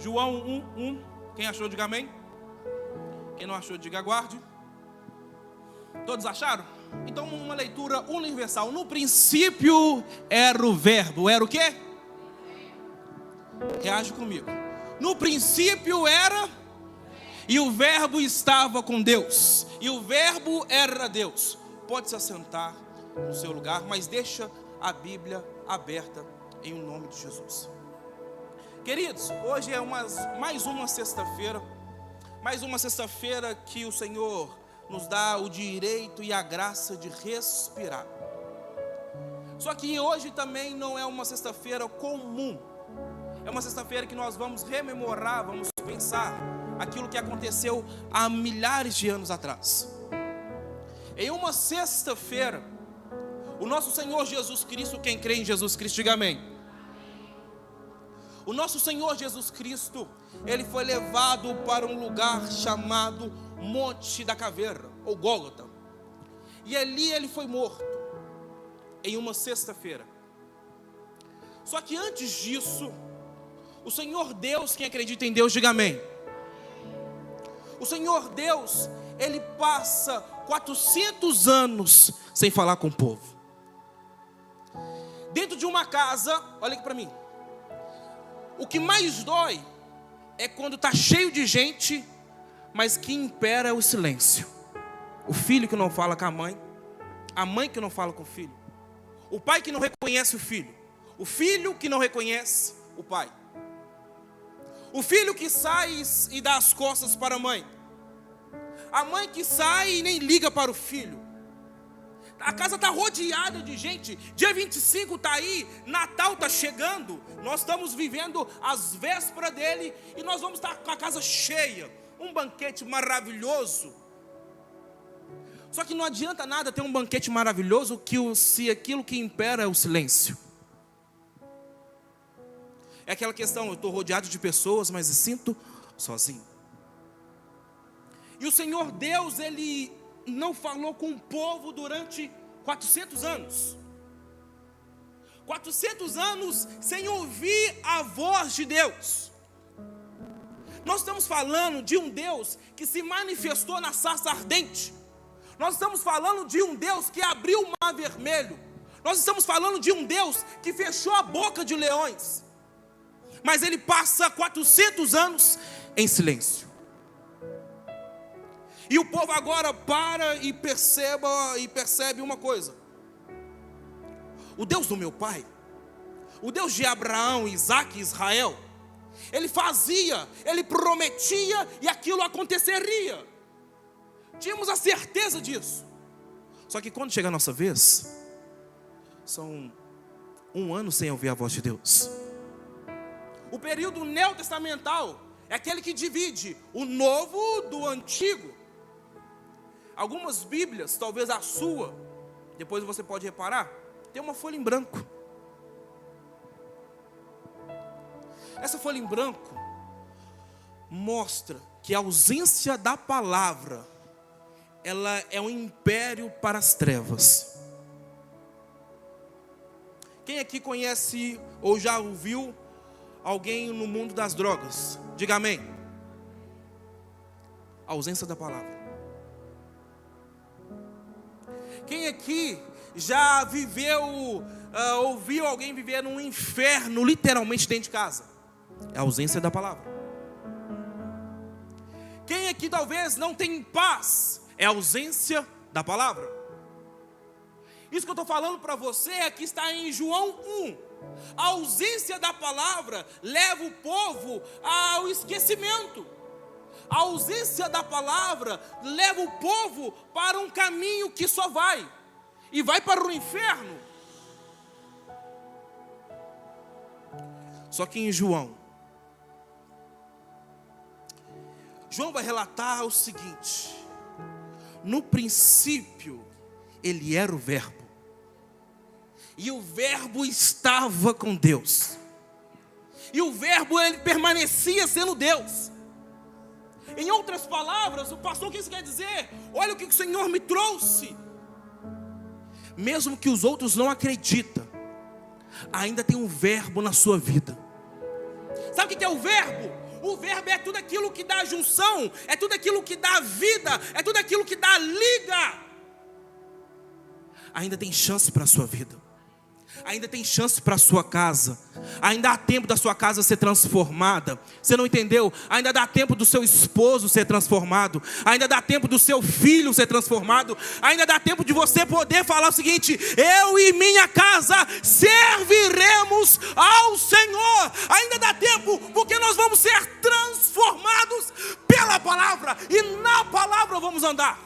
João 1:1. Quem achou, diga amém. Quem não achou, diga aguarde. Todos acharam? Então, uma leitura universal. No princípio era o verbo. Era o quê? Reage comigo. No princípio era, e o verbo estava com Deus, e o verbo era Deus. Pode se assentar no seu lugar, mas deixa a Bíblia aberta em nome de Jesus. Queridos, hoje é mais uma sexta-feira. Mais uma sexta-feira que o Senhor nos dá o direito e a graça de respirar. Só que hoje também não é uma sexta-feira comum. É uma sexta-feira que nós vamos rememorar, vamos pensar aquilo que aconteceu há milhares de anos atrás. Em uma sexta-feira, o nosso Senhor Jesus Cristo, quem crê em Jesus Cristo, diga amém. O nosso Senhor Jesus Cristo, Ele foi levado para um lugar chamado Monte da Caveira, ou Gólgota. E ali Ele foi morto, em uma sexta-feira. Só que antes disso, o Senhor Deus, quem acredita em Deus, diga amém. O Senhor Deus, Ele passa 400 anos sem falar com o povo. Dentro de uma casa, olha aqui para mim. O que mais dói é quando está cheio de gente, mas que impera é o silêncio. O filho que não fala com a mãe que não fala com o filho, o pai que não reconhece o filho que não reconhece o pai, o filho que sai e dá as costas para a mãe que sai e nem liga para o filho. A casa está rodeada de gente. Dia 25 está aí, Natal está chegando. Nós estamos vivendo as vésperas dele e nós vamos estar com a casa cheia. Um banquete maravilhoso. Só que não adianta nada ter um banquete maravilhoso se aquilo que impera é o silêncio. É aquela questão, eu estou rodeado de pessoas, mas me sinto sozinho. E o Senhor Deus, Ele não falou com o povo durante 400 anos. 400 anos sem ouvir a voz de Deus. Nós estamos falando de um Deus que se manifestou na sarça ardente. Nós estamos falando de um Deus que abriu o mar vermelho. Nós estamos falando de um Deus que fechou a boca de leões. Mas Ele passa 400 anos em silêncio. E o povo agora para e percebe uma coisa. O Deus do meu pai, o Deus de Abraão, Isaac e Israel, Ele fazia, Ele prometia e aquilo aconteceria. Tínhamos a certeza disso. Só que quando chega a nossa vez, são 1 ano sem ouvir a voz de Deus. O período neotestamental é aquele que divide o novo do antigo. Algumas Bíblias, talvez a sua, depois você pode reparar, tem uma folha em branco. Essa folha em branco mostra que a ausência da palavra, ela é um império para as trevas. Quem aqui conhece ou já ouviu alguém no mundo das drogas? Diga amém. A ausência da palavra. Quem aqui já ouviu alguém viver num inferno, literalmente dentro de casa? É a ausência da palavra. Quem aqui talvez não tem paz? É a ausência da palavra. Isso que eu estou falando para você é que está em João 1. A ausência da palavra leva o povo ao esquecimento. A ausência da palavra leva o povo para um caminho que só vai para o inferno. Só que em João vai relatar o seguinte: no princípio ele era o verbo, e o verbo estava com Deus, e o verbo ele permanecia sendo Deus. Em outras palavras, o pastor, o que isso quer dizer? Olha o que o Senhor me trouxe. Mesmo que os outros não acreditem, ainda tem um verbo na sua vida. Sabe o que é o verbo? O verbo é tudo aquilo que dá junção, é tudo aquilo que dá vida, é tudo aquilo que dá liga. Ainda tem chance para a sua vida. Ainda tem chance para a sua casa. Ainda há tempo da sua casa ser transformada. Você não entendeu? Ainda dá tempo do seu esposo ser transformado. Ainda dá tempo do seu filho ser transformado. Ainda dá tempo de você poder falar o seguinte: eu e minha casa serviremos ao Senhor. Ainda dá tempo, porque nós vamos ser transformados pela palavra. E na palavra vamos andar.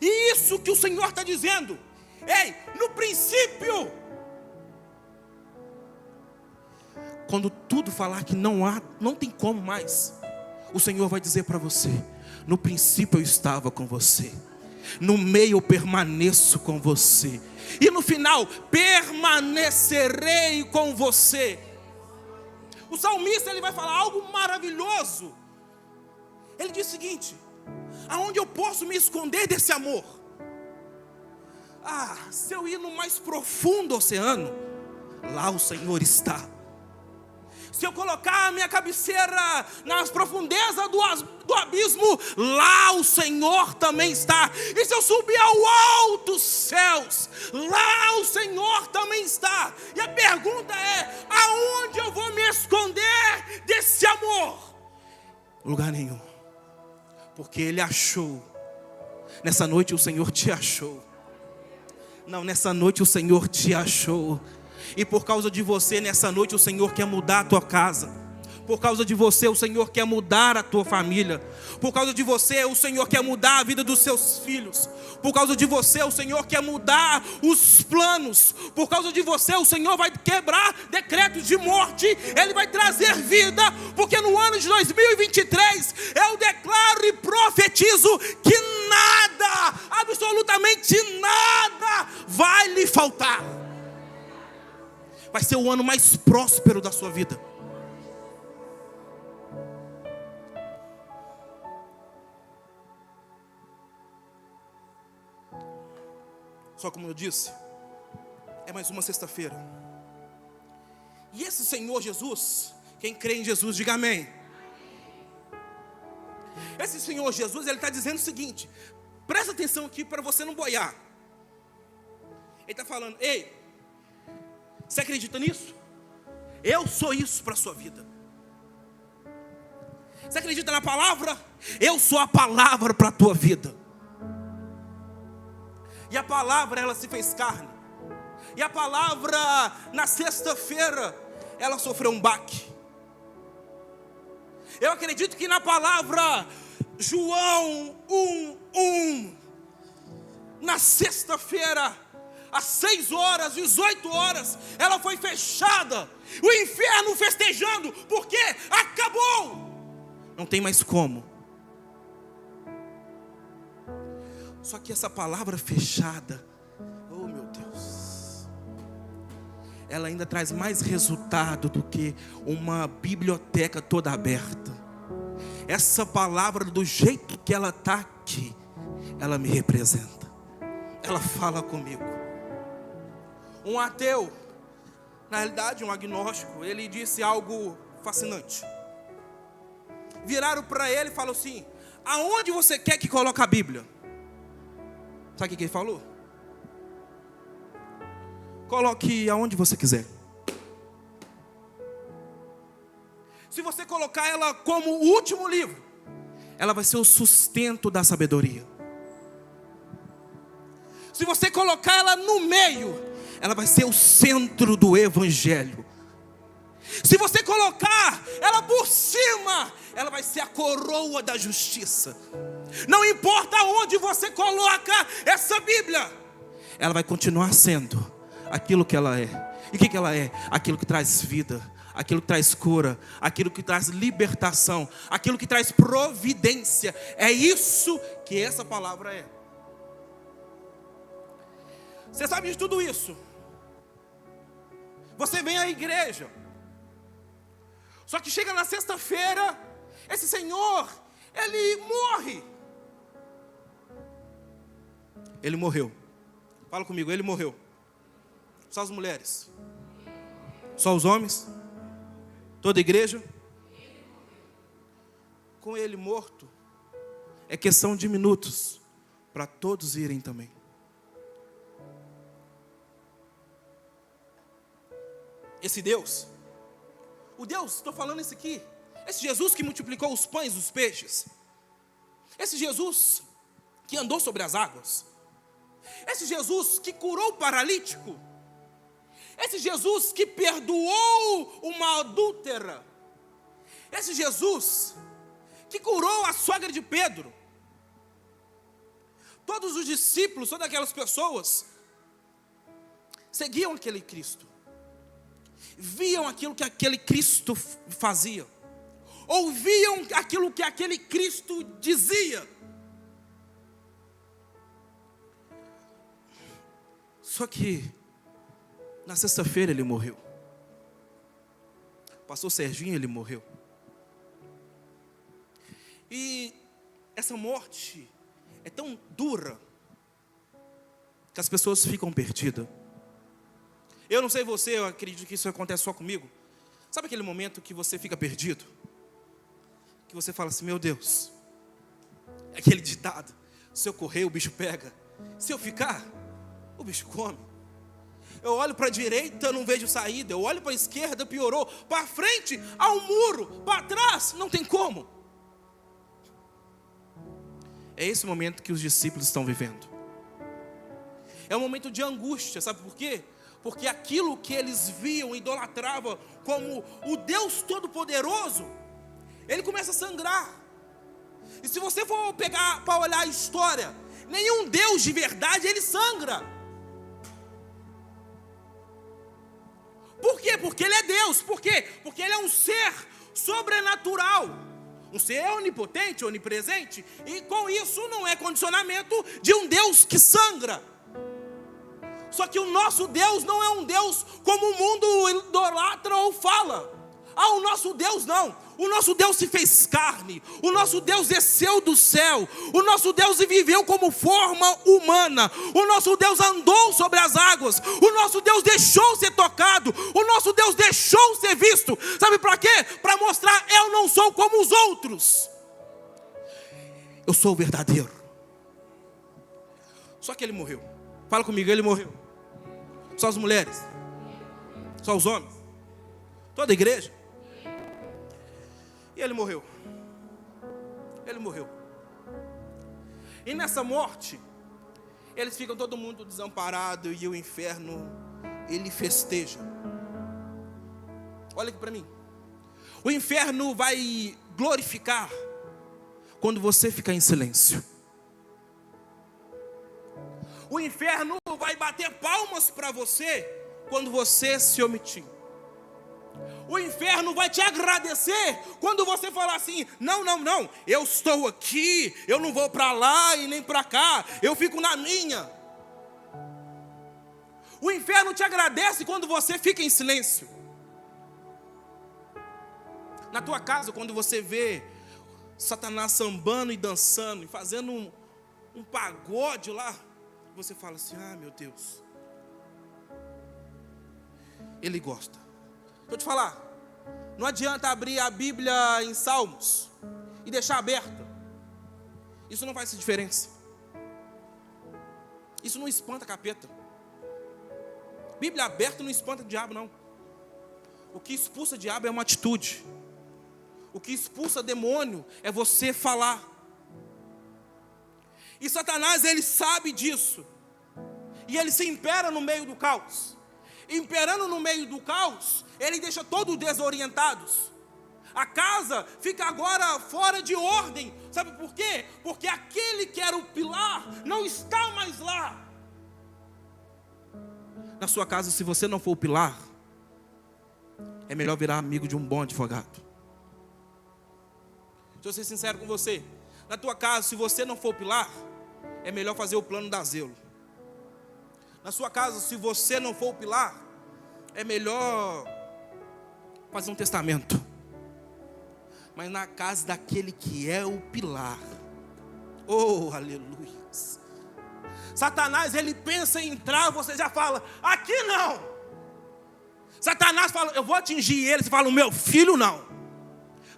E isso que o Senhor está dizendo. Ei, no princípio, quando tudo falar que não tem como mais, o Senhor vai dizer para você: no princípio eu estava com você, no meio eu permaneço com você, e no final permanecerei com você. O salmista, ele vai falar algo maravilhoso. Ele diz o seguinte: aonde eu posso me esconder desse amor? Se eu ir no mais profundo oceano, lá o Senhor está. Se eu colocar a minha cabeceira nas profundezas do abismo, lá o Senhor também está. E se eu subir ao alto dos céus, lá o Senhor também está. E a pergunta é: aonde eu vou me esconder desse amor? Lugar nenhum. Porque Ele achou. Nessa noite o Senhor te achou. Não, nessa noite o Senhor te achou. E por causa de você, nessa noite o Senhor quer mudar a tua casa. Por causa de você, o Senhor quer mudar a tua família. Por causa de você, o Senhor quer mudar a vida dos seus filhos. Por causa de você, o Senhor quer mudar os planos. Por causa de você, o Senhor vai quebrar decretos de morte. Ele vai trazer vida. Porque no ano de 2023, eu declaro e profetizo que nada, absolutamente nada, vai lhe faltar. Vai ser o ano mais próspero da sua vida. Só como eu disse, é mais uma sexta-feira. E esse Senhor Jesus, quem crê em Jesus, diga amém. Esse Senhor Jesus, Ele está dizendo o seguinte: presta atenção aqui para você não boiar. Ele está falando: ei, você acredita nisso? Eu sou isso para a sua vida. Você acredita na palavra? Eu sou a palavra para a tua vida. E a palavra, ela se fez carne. E a palavra, na sexta-feira, ela sofreu um baque. Eu acredito que na palavra João 1:1, na sexta-feira, às 6 horas, 18 horas, ela foi fechada. O inferno festejando, porque acabou. Não tem mais como. Só que essa palavra fechada, oh meu Deus, ela ainda traz mais resultado do que uma biblioteca toda aberta. Essa palavra, do jeito que ela está aqui, ela me representa. Ela fala comigo. Um ateu, na realidade um agnóstico, ele disse algo fascinante. Viraram para ele e falaram assim: aonde você quer que coloque a Bíblia? Sabe o que ele falou? Coloque aonde você quiser. Se você colocar ela como o último livro, ela vai ser o sustento da sabedoria. Se você colocar ela no meio, ela vai ser o centro do evangelho. Se você colocar ela por cima, ela vai ser a coroa da justiça. Não importa onde você coloca essa Bíblia, ela vai continuar sendo aquilo que ela é. E o que ela é? Aquilo que traz vida, aquilo que traz cura, aquilo que traz libertação, aquilo que traz providência. É isso que essa palavra é. Você sabe de tudo isso. Você vem à igreja. Só que chega na sexta-feira, esse Senhor, Ele morre. Ele morreu. Fala comigo, Ele morreu. Só as mulheres? Só os homens? Toda a igreja? com ele morto, é questão de minutos para todos irem também. Esse Deus, o Deus, estou falando esse aqui, esse Jesus que multiplicou os pães e os peixes, esse Jesus que andou sobre as águas, esse Jesus que curou o paralítico, esse Jesus que perdoou uma adúltera, esse Jesus que curou a sogra de Pedro, todos os discípulos, todas aquelas pessoas seguiam aquele Cristo, viam aquilo que aquele Cristo fazia, ouviam aquilo que aquele Cristo dizia. Só que na sexta-feira ele morreu. Pastor Serginho, ele morreu. E essa morte é tão dura que as pessoas ficam perdidas. Eu não sei você, eu acredito que isso acontece só comigo. Sabe aquele momento que você fica perdido? Que você fala assim, meu Deus, é aquele ditado, se eu correr o bicho pega, se eu ficar, o bicho come. Eu olho para a direita, não vejo saída. Eu olho para a esquerda, piorou. Para frente, há um muro. Para trás, não tem como. É esse momento que os discípulos estão vivendo. É um momento de angústia, sabe por quê? Porque aquilo que eles viam, idolatravam como o Deus Todo-Poderoso, ele começa a sangrar. E se você for pegar para olhar a história, nenhum Deus de verdade, ele sangra. Por quê? Porque ele é Deus. Por quê? Porque ele é um ser sobrenatural, um ser onipotente, onipresente. E com isso não é condicionamento de um Deus que sangra. Só que o nosso Deus não é um Deus como o mundo idolatra ou fala. O nosso Deus não. O nosso Deus se fez carne. O nosso Deus desceu do céu. O nosso Deus viveu como forma humana. O nosso Deus andou sobre as águas. O nosso Deus deixou ser tocado. O nosso Deus deixou ser visto. Sabe para quê? Para mostrar, eu não sou como os outros. Eu sou o verdadeiro. Só que ele morreu. Fala comigo, ele morreu. Só as mulheres? Só os homens? Toda a igreja? E ele morreu. Ele morreu. E nessa morte, eles ficam todo mundo desamparado e o inferno, ele festeja. Olha aqui para mim. O inferno vai glorificar quando você ficar em silêncio. O inferno vai bater palmas para você quando você se omitir. O inferno vai te agradecer quando você falar assim, não, eu estou aqui, eu não vou para lá e nem para cá, eu fico na minha. O inferno te agradece quando você fica em silêncio. Na tua casa, quando você vê Satanás sambando e dançando e fazendo um pagode lá, você fala assim, meu Deus, ele gosta. Deixa eu te falar, não adianta abrir a Bíblia em Salmos e deixar aberta. Isso não faz diferença. Isso não espanta capeta. Bíblia aberta não espanta o diabo, não. O que expulsa o diabo é uma atitude. O que expulsa demônio é você falar. E Satanás, ele sabe disso. E ele se impera no meio do caos. Imperando no meio do caos, ele deixa todos desorientados. A casa fica agora fora de ordem. Sabe por quê? Porque aquele que era o pilar não está mais lá. Na sua casa, se você não for o pilar, é melhor virar amigo de um bom advogado. Deixa eu ser sincero com você. Na tua casa, se você não for o pilar, é melhor fazer o plano da zelo. Na sua casa, se você não for o pilar, é melhor fazer um testamento. Mas na casa daquele que é o pilar, oh, aleluia. Satanás, ele pensa em entrar, você já fala, aqui não. Satanás fala, eu vou atingir ele, você fala, o meu filho não.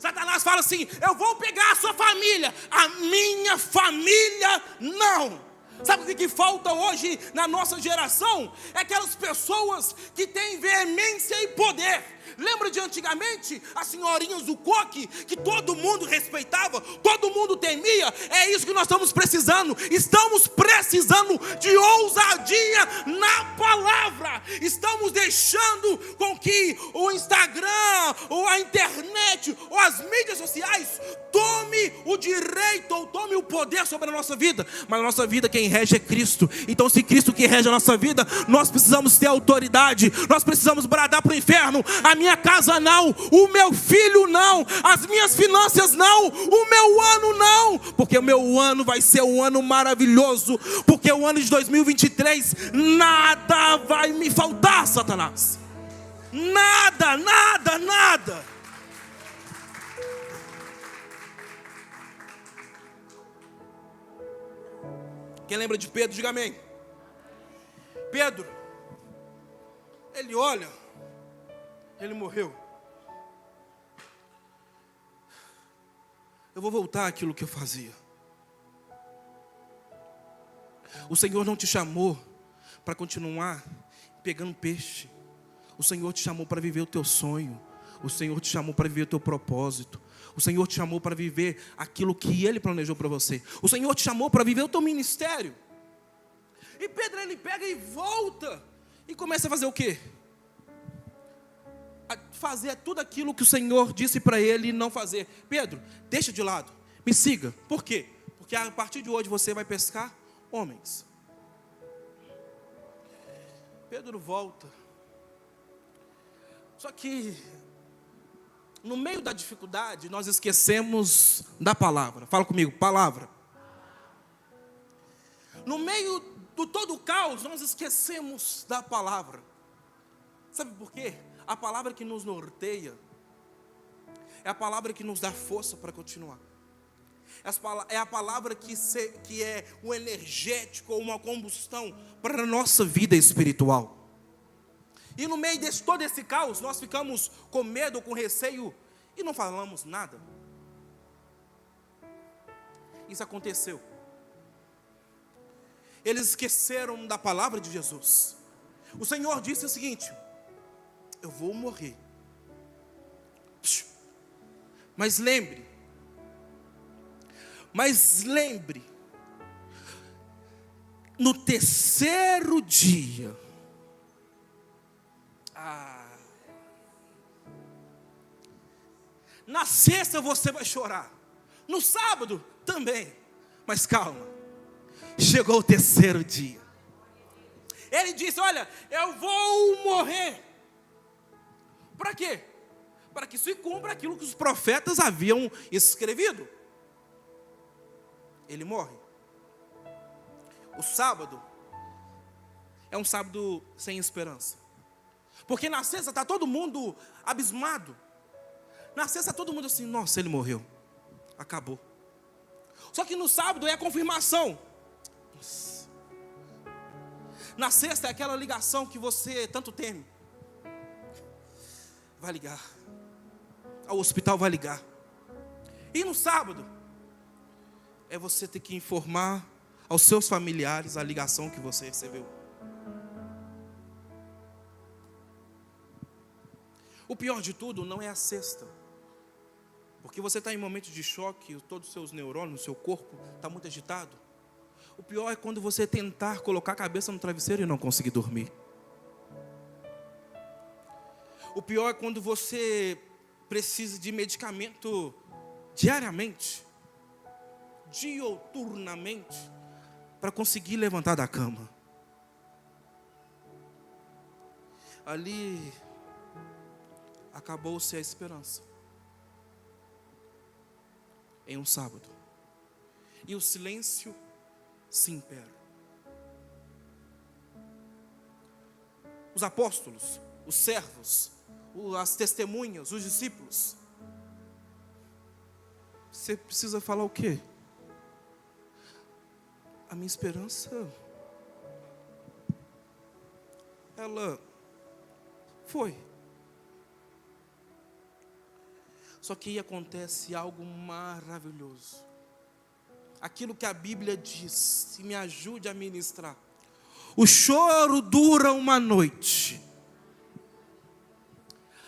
Satanás fala assim: eu vou pegar a sua família, a minha família não. Sabe o que falta hoje na nossa geração? É aquelas pessoas que têm veemência e poder. Lembra de antigamente, as senhorinhas do coque, que todo mundo respeitava, todo mundo temia? É isso que nós estamos precisando. Estamos precisando de ousadia na palavra. Estamos deixando com que o Instagram, ou a internet, ou as mídias sociais tome o direito ou tome o poder sobre a nossa vida. Mas a nossa vida quem rege é Cristo. Então se Cristo que rege a nossa vida, nós precisamos ter autoridade. Nós precisamos bradar para o inferno: a minha casa não, o meu filho não, as minhas finanças não, o meu ano não. Porque o meu ano vai ser um ano maravilhoso. Porque o ano de 2023 nada vai me faltar, Satanás. Nada, nada, nada. Quem lembra de Pedro, diga amém. Pedro, ele olha, ele morreu. Eu vou voltar àquilo que eu fazia. O Senhor não te chamou para continuar pegando peixe. O Senhor te chamou para viver o teu sonho. O Senhor te chamou para viver o teu propósito. O Senhor te chamou para viver aquilo que Ele planejou para você. O Senhor te chamou para viver o teu ministério. E Pedro, ele pega e volta. E começa a fazer o quê? A fazer tudo aquilo que o Senhor disse para ele não fazer. Pedro, deixa de lado, me siga. Por quê? Porque a partir de hoje você vai pescar homens. Pedro volta. Só que no meio da dificuldade, nós esquecemos da palavra. Fala comigo, palavra. No meio do todo o caos, nós esquecemos da palavra. Sabe por quê? A palavra que nos norteia é a palavra que nos dá força para continuar. É a palavra que é um energético ou uma combustão para a nossa vida espiritual. E no meio de todo esse caos, nós ficamos com medo, com receio e não falamos nada. Isso aconteceu. Eles esqueceram da palavra de Jesus. O Senhor disse o seguinte: eu vou morrer. Mas lembre, no terceiro dia, na sexta você vai chorar, no sábado também, mas calma, chegou o terceiro dia. Ele disse: olha, eu vou morrer. Para quê? Para que se cumpra aquilo que os profetas haviam escrevido. Ele morre. O sábado é um sábado sem esperança. Porque na sexta está todo mundo abismado. Na sexta todo mundo assim: nossa, ele morreu. Acabou. Só que no sábado é a confirmação. Nossa. Na sexta é aquela ligação que você tanto teme. Vai ligar. Ao hospital vai ligar. E no sábado é você ter que informar aos seus familiares a ligação que você recebeu. O pior de tudo não é a sexta, porque você está em momento de choque, todos os seus neurônios, o seu corpo está muito agitado. O pior é quando você tentar colocar a cabeça no travesseiro e não conseguir dormir. O pior é quando você precisa de medicamento diariamente, diuturnamente, para conseguir levantar da cama. Ali acabou-se a esperança. Em um sábado. E o silêncio se impera. Os apóstolos, os servos, as testemunhas, os discípulos. Você precisa falar o quê? A minha esperança, ela foi. Só que aí acontece algo maravilhoso. Aquilo que a Bíblia diz, e me ajude a ministrar. O choro dura uma noite.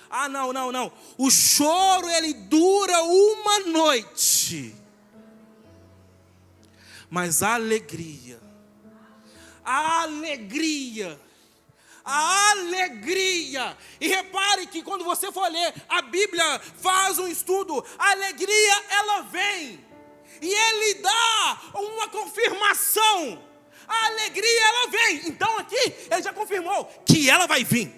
Ah, não. O choro, ele dura uma noite. Mas a alegria, e repare que quando você for ler, a Bíblia faz um estudo, a alegria ela vem, e ele dá uma confirmação, a alegria ela vem, então aqui ele já confirmou que ela vai vir,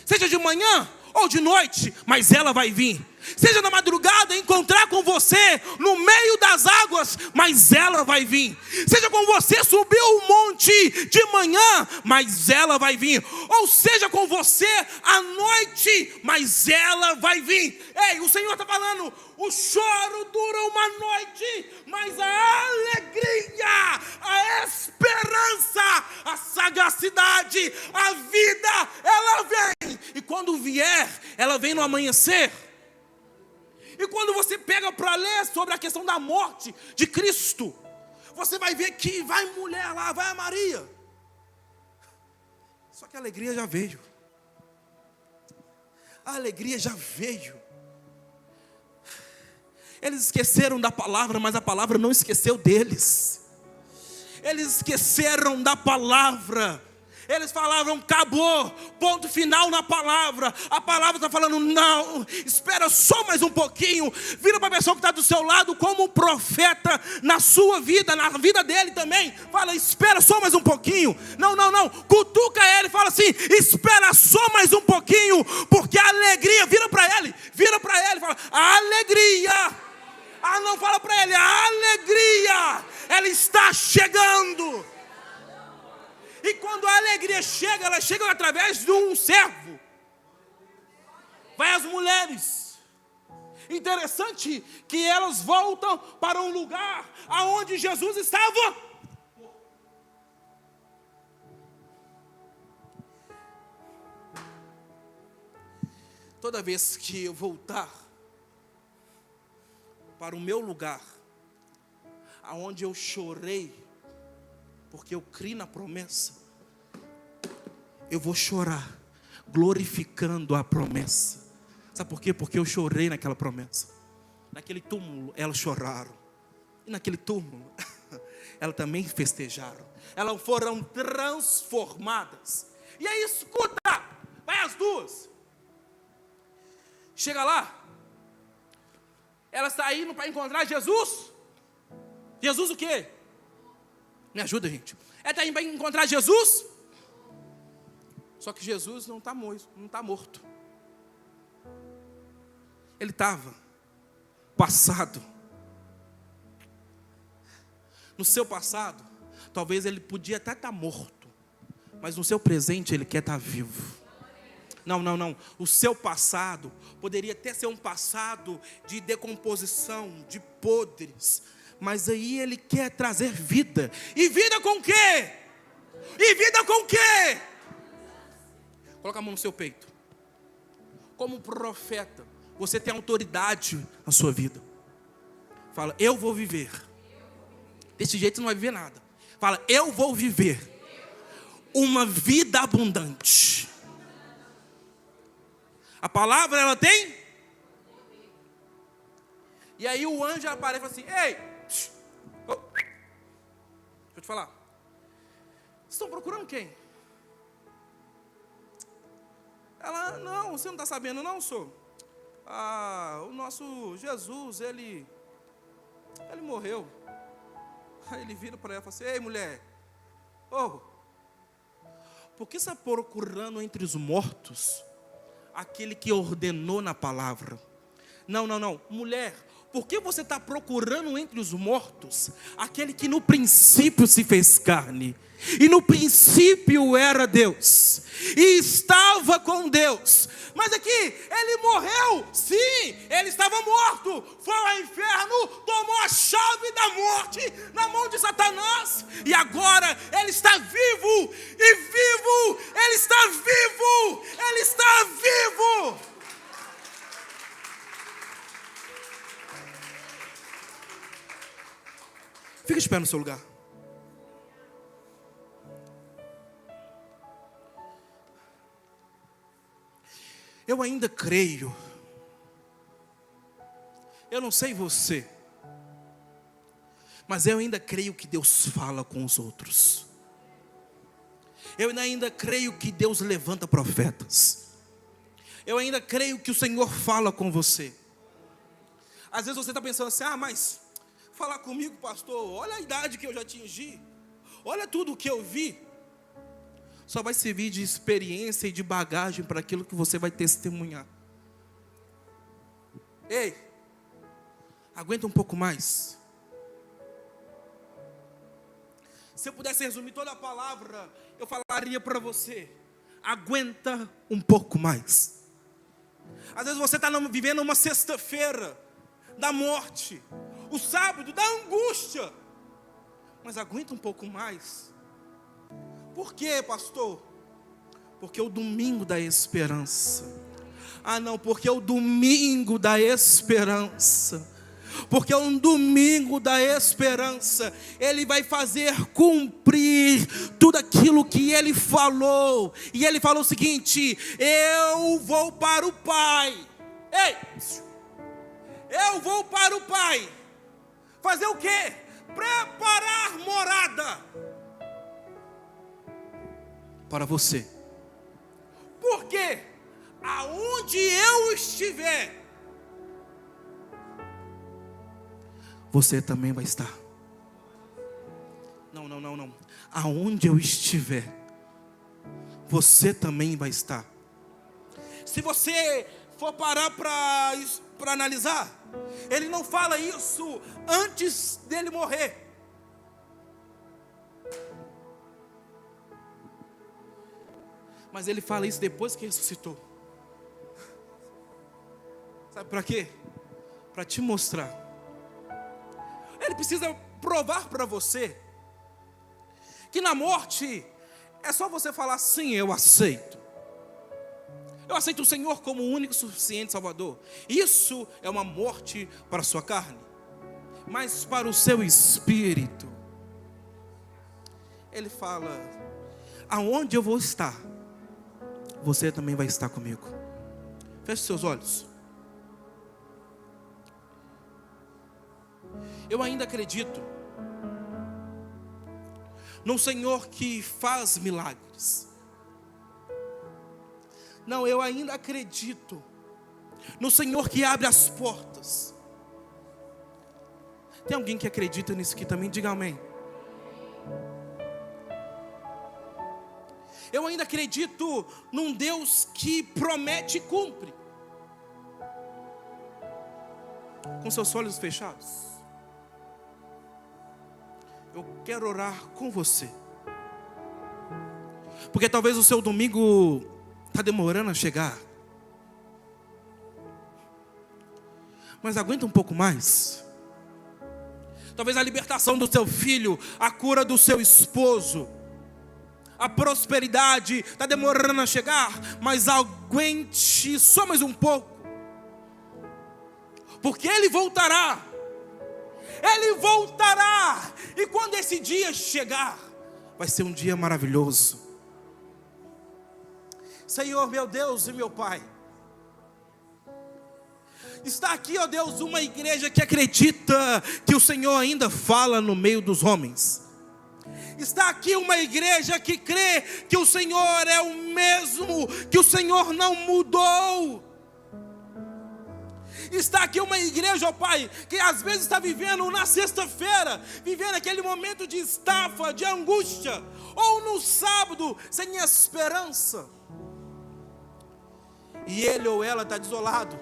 seja de manhã ou de noite, mas ela vai vir. Seja na madrugada encontrar com você no meio das águas, mas ela vai vir. Seja com você subir o monte de manhã, mas ela vai vir. Ou seja com você à noite, mas ela vai vir. Ei, o Senhor está falando, o choro dura uma noite, mas a alegria, a esperança, a sagacidade, a vida, ela vem. E quando vier, ela vem no amanhecer. E quando você pega para ler sobre a questão da morte de Cristo, você vai ver que vai mulher lá, vai a Maria. Só que a alegria já veio. A alegria já veio. Eles esqueceram da palavra, mas a palavra não esqueceu deles. Eles esqueceram da palavra. Eles falavam, acabou, ponto final na palavra. A palavra está falando, não, espera só mais um pouquinho. Vira para a pessoa que está do seu lado como um profeta na sua vida, na vida dele também. Fala, espera só mais um pouquinho. Não, cutuca ele, fala assim, espera só mais um pouquinho, porque a alegria, vira para ele, fala, a alegria. Ah, não, fala para ele, a alegria, ela está chegando. E quando a alegria chega, ela chega através de um servo. Vai as mulheres. Interessante que elas voltam para um lugar aonde Jesus estava. Toda vez que eu voltar para o meu lugar, aonde eu chorei, porque eu criei na promessa, eu vou chorar, glorificando a promessa. Sabe por quê? Porque eu chorei naquela promessa. Naquele túmulo, elas choraram. E naquele túmulo, elas também festejaram. Elas foram transformadas. E aí, escuta, vai as duas. Chega lá, ela está indo para encontrar Jesus. Jesus o quê? Me ajuda, gente. Ela está indo para encontrar Jesus. Só que Jesus não está morto. Ele estava passado. No seu passado, talvez ele podia até estar morto, mas no seu presente ele quer estar vivo. Não. O seu passado poderia até ser um passado de decomposição, de podres, mas aí ele quer trazer vida. E vida com quê? Coloca a mão no seu peito. Como profeta, você tem autoridade na sua vida. Fala, eu vou viver. Desse jeito você não vai viver nada. Fala, eu vou viver uma vida abundante. A palavra, ela tem? E aí o anjo aparece e fala assim, ei, deixa eu te falar. Vocês estão procurando quem? Ela, não, você não está sabendo não, senhor? O nosso Jesus, ele morreu. Aí ele vira para ela e fala assim, ei mulher, por que você está procurando entre os mortos aquele que ordenou na palavra? Não, mulher, por que você está procurando entre os mortos aquele que no princípio se fez carne? E no princípio era Deus, e estava com Deus. Mas aqui, ele morreu, sim, ele estava morto, foi ao inferno, tomou a chave da morte na mão de Satanás, e agora ele está vivo, e vivo, ele está vivo, ele está vivo. de pé no seu lugar. Eu ainda creio. Eu não sei você, mas eu ainda creio que Deus fala com os outros. Eu ainda creio que Deus levanta profetas. Eu ainda creio que o Senhor fala com você. Às vezes você está pensando assim: mas falar comigo, pastor, olha a idade que eu já atingi, olha tudo o que eu vi. Só vai servir de experiência e de bagagem para aquilo que você vai testemunhar. Ei, aguenta um pouco mais. Se eu pudesse resumir toda a palavra, eu falaria para você: aguenta um pouco mais. Às vezes você está vivendo uma sexta-feira da morte, o sábado da angústia, mas aguenta um pouco mais. Por quê, pastor? Porque é o domingo da esperança. Não, porque é o domingo da esperança. Porque é um domingo da esperança. Ele vai fazer cumprir tudo aquilo que Ele falou. E Ele falou o seguinte: eu vou para o Pai. Ei! Eu vou para o Pai. Fazer o quê? Preparar morada para você. Por quê? Aonde eu estiver, você também vai estar. Não. Aonde eu estiver, você também vai estar. Se você for parar para analisar, Ele não fala isso antes dele morrer. Mas Ele fala isso depois que ressuscitou. Sabe para quê? Para te mostrar. Ele precisa provar para você que na morte é só você falar: sim, eu aceito. Eu aceito o Senhor como o único e suficiente Salvador. Isso é uma morte para a sua carne, mas para o seu espírito, Ele fala: aonde eu vou estar, você também vai estar comigo. Feche seus olhos. Eu ainda acredito num Senhor que faz milagres. Não, eu ainda acredito no Senhor que abre as portas. Tem alguém que acredita nisso aqui também? Diga amém. Eu ainda acredito num Deus que promete e cumpre. Com seus olhos fechados, eu quero orar com você. Porque talvez o seu domingo está demorando a chegar. Mas aguenta um pouco mais. Talvez a libertação do seu filho, a cura do seu esposo, a prosperidade está demorando a chegar. Mas aguente só mais um pouco. Porque Ele voltará. Ele voltará. E quando esse dia chegar, vai ser um dia maravilhoso. Senhor, meu Deus e meu Pai, está aqui, ó Deus, uma igreja que acredita que o Senhor ainda fala no meio dos homens. Está aqui uma igreja que crê que o Senhor é o mesmo, que o Senhor não mudou. Está aqui uma igreja, ó Pai, que às vezes está vivendo na sexta-feira, vivendo aquele momento de estafa, de angústia, ou no sábado, sem esperança. E ele ou ela está desolado.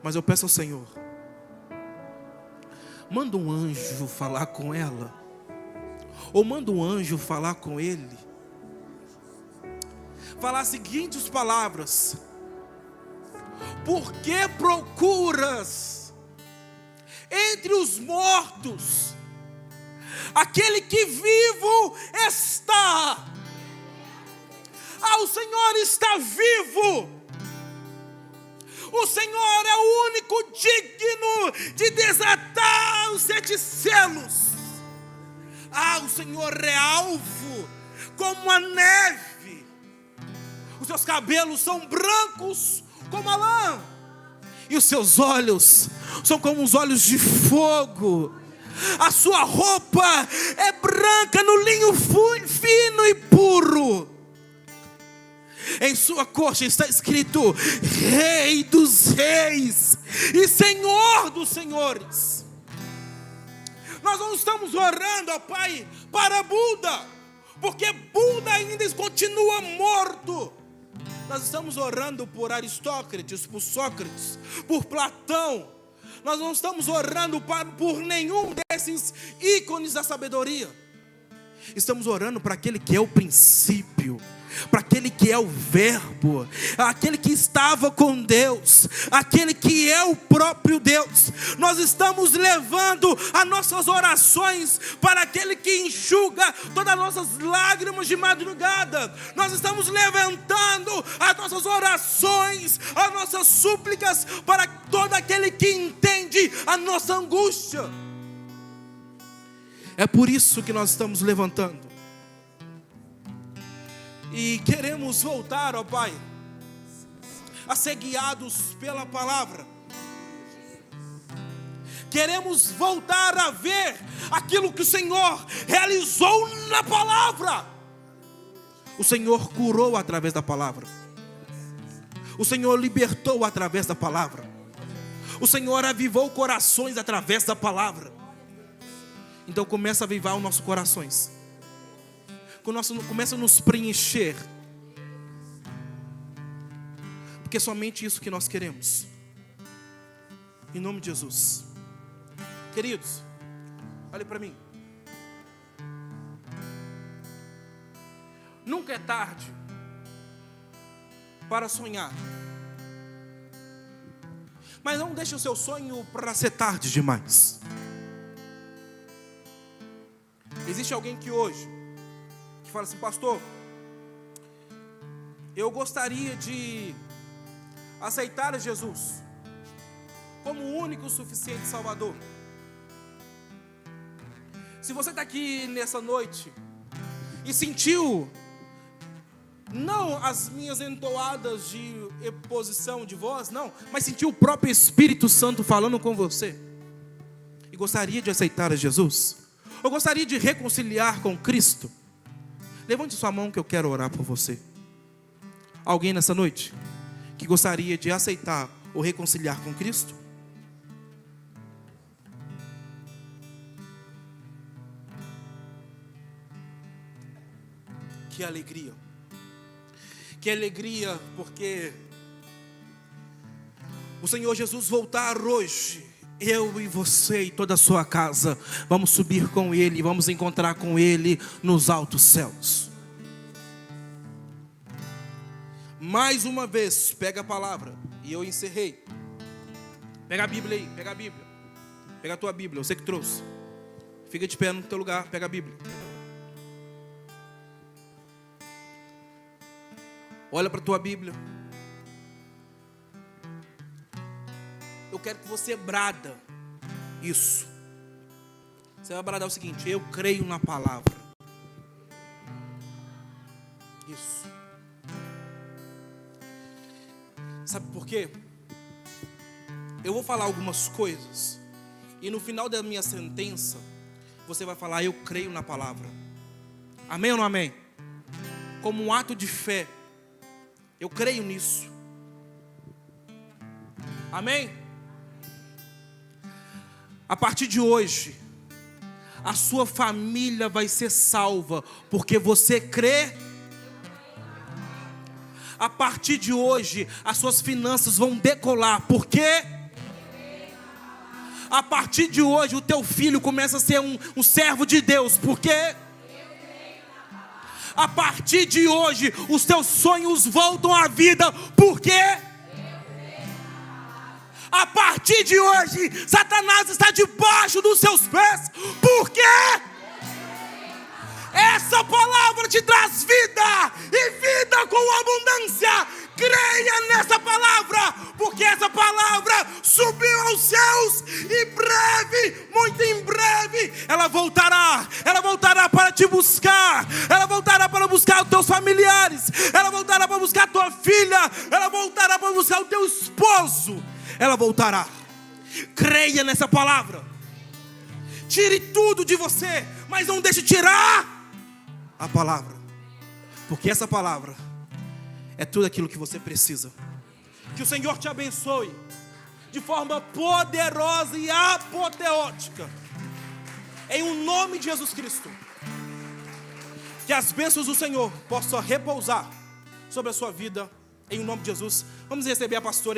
Mas eu peço ao Senhor, manda um anjo falar com ela, ou manda um anjo falar com ele, falar as seguintes palavras: por que procuras entre os mortos aquele que vivo está? O Senhor está vivo. O Senhor é o único digno de desatar dá os 7 selos. O Senhor é alvo como a neve. Os seus cabelos são brancos como a lã. E os seus olhos são como os olhos de fogo. A sua roupa é branca no linho fino e puro. Em sua coxa está escrito Rei dos Reis e Senhor dos Senhores. Nós não estamos orando, ó Pai, para Buda, porque Buda ainda continua morto. Nós estamos orando por Aristóteles, por Sócrates, por Platão. Nós não estamos orando por nenhum desses ícones da sabedoria. Estamos orando para aquele que é o princípio, para aquele que é o verbo, aquele que estava com Deus, aquele que é o próprio Deus. Nós estamos levando as nossas orações para aquele que enxuga todas as nossas lágrimas de madrugada. Nós estamos levantando as nossas orações, as nossas súplicas para todo aquele que entende a nossa angústia. É por isso que nós estamos levantando. E queremos voltar, ó Pai, a ser guiados pela palavra. Queremos voltar a ver aquilo que o Senhor realizou na palavra. O Senhor curou através da palavra. O Senhor libertou através da palavra. O Senhor avivou corações através da palavra. Então começa a avivar os nossos corações. Começa a nos preencher. Porque é somente isso que nós queremos. Em nome de Jesus. Queridos, olhe para mim. Nunca é tarde para sonhar. Mas não deixe o seu sonho para ser tarde demais. Existe alguém que hoje que fala assim: pastor, eu gostaria de aceitar Jesus como o único e suficiente Salvador. Se você está aqui nessa noite e sentiu não as minhas entoadas de posição de voz, não, mas sentiu o próprio Espírito Santo falando com você e gostaria de aceitar a Jesus, ou gostaria de reconciliar com Cristo, levante sua mão que eu quero orar por você. Alguém nessa noite que gostaria de aceitar ou reconciliar com Cristo? Que alegria. Que alegria, porque o Senhor Jesus voltar hoje. Eu e você e toda a sua casa vamos subir com Ele, vamos encontrar com Ele nos altos céus. Mais uma vez, pega a palavra. E eu encerrei. Pega a Bíblia aí, pega a Bíblia. Pega a tua Bíblia, você que trouxe. Fica de pé no teu lugar, pega a Bíblia. Olha para a tua Bíblia. Eu quero que você brada isso. Você vai bradar o seguinte: eu creio na palavra. Isso. Sabe por quê? Eu vou falar algumas coisas e no final da minha sentença você vai falar: eu creio na palavra. Amém ou não amém? Como um ato de fé. Eu creio nisso. Amém? A partir de hoje, a sua família vai ser salva, porque você crê. A partir de hoje, as suas finanças vão decolar, porque a partir de hoje, o teu filho começa a ser um servo de Deus, porque a partir de hoje, os teus sonhos voltam à vida, porque a partir de hoje, Satanás está debaixo dos seus pés, porque essa palavra te traz vida, e vida com abundância. Creia nessa palavra, porque essa palavra subiu aos céus e breve, muito em breve, ela voltará para te buscar, ela voltará para buscar os teus familiares, ela voltará para buscar a tua filha, ela voltará para buscar o teu esposo, ela voltará. Creia nessa palavra. Tire tudo de você, mas não deixe tirar a palavra, porque essa palavra é tudo aquilo que você precisa. Que o Senhor te abençoe de forma poderosa e apoteótica, em o nome de Jesus Cristo. Que as bênçãos do Senhor possam repousar sobre a sua vida, em o nome de Jesus. Vamos receber a pastora